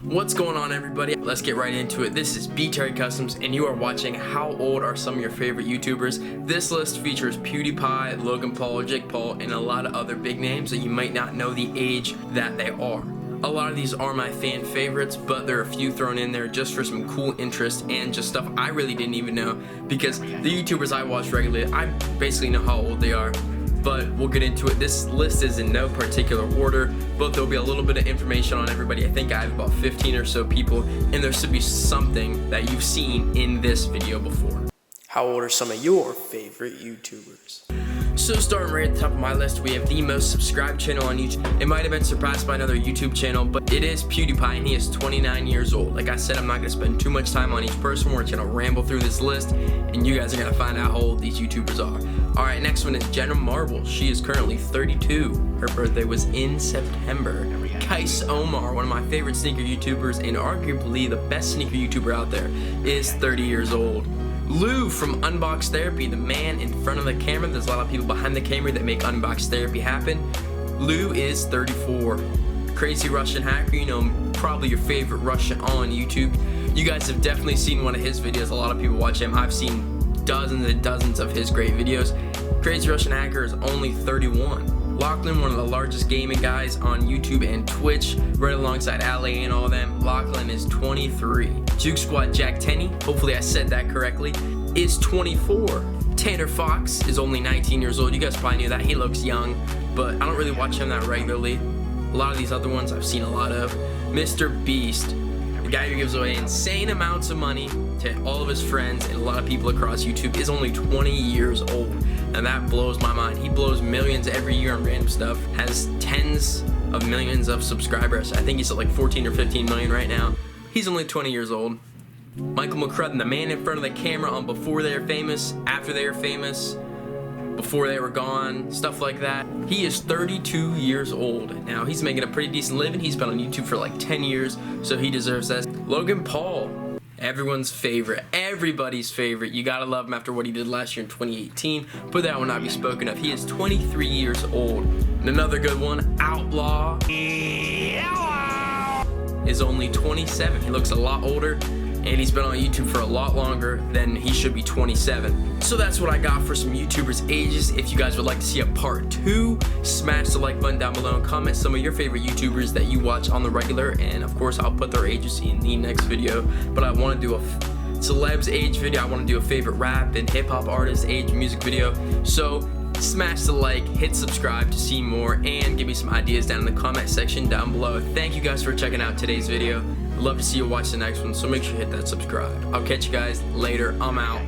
What's going on, everybody? Let's get right into it. This is Terry Customs and you are watching How Old Are Some of Your Favorite YouTubers. This list features Pewdiepie, Logan Paul, Jake Paul, and a lot of other big names that you might not know the age that they are. A lot of these are my fan favorites, but there are a few thrown in there just for some cool interest and just stuff I really didn't even know, because the YouTubers I watch regularly, I basically know how old they are. But we'll get into it. This list is in no particular order, but there'll be a little bit of information on everybody. I think I have about 15 or so people, and there should be something that you've seen in this video before. How old are some of your favorite YouTubers? So starting right at the top of my list, we have the most subscribed channel on YouTube. It might have been surpassed by another YouTube channel, but it is Pewdiepie, and he is 29 years old. Like I said, I'm not going to spend too much time on each person. We're just going to ramble through this list, and you guys are going to find out how old these YouTubers are. Alright, next one is Jenna Marble. She is currently 32. Her birthday was in September. Kais Omar, one of my favorite sneaker YouTubers, and arguably the best sneaker YouTuber out there, is 30 years old. Lou from Unbox Therapy, the man in front of the camera. There's a lot of people behind the camera that make Unbox Therapy happen. Lou is 34. Crazy Russian Hacker, you know, probably your favorite Russian on YouTube. You guys have definitely seen one of his videos. A lot of people watch him. I've seen dozens and dozens of his great videos. Crazy Russian Hacker is only 31. Lachlan, one of the largest gaming guys on YouTube and Twitch, right alongside Ali and all them. Lachlan is 23. Juke Squad Jack Tenney, hopefully I said that correctly, is 24. Tanner Fox is only 19 years old. You guys probably knew that. He looks young, but I don't really watch him that regularly. A lot of these other ones I've seen a lot of. Mr. Beast, the guy who gives away insane amounts of money to all of his friends and a lot of people across YouTube, is only 20 years old. And that blows my mind. He blows millions every year on random stuff, has tens of millions of subscribers. I think he's at like 14 or 15 million right now. He's only 20 years old. Michael McCrudden, the man in front of the camera on Before They Were Famous, After They Were Famous, Before They Were Gone, stuff like that. He is 32 years old. Now, he's making a pretty decent living. He's been on YouTube for like 10 years, so he deserves that. Logan Paul, everyone's favorite, everybody's favorite. You gotta love him after what he did last year in 2018, but that will not be spoken of. He is 23 years old. And another good one, Outlaw, is only 27. He looks a lot older, and he's been on YouTube for a lot longer than he should be 27. So that's what I got for some YouTubers' ages. If you guys would like to see a part 2, smash the like button down below and comment some of your favorite YouTubers that you watch on the regular, and of course I'll put their ages in the next video. But I want to do a celebs age video. I want to do a favorite rap and hip-hop artist age music video. So smash the like, hit subscribe to see more, and give me some ideas down in the comment section down below. Thank you guys for checking out today's video. I'd love to see you watch the next one, so make sure you hit that subscribe. I'll catch you guys later. I'm out.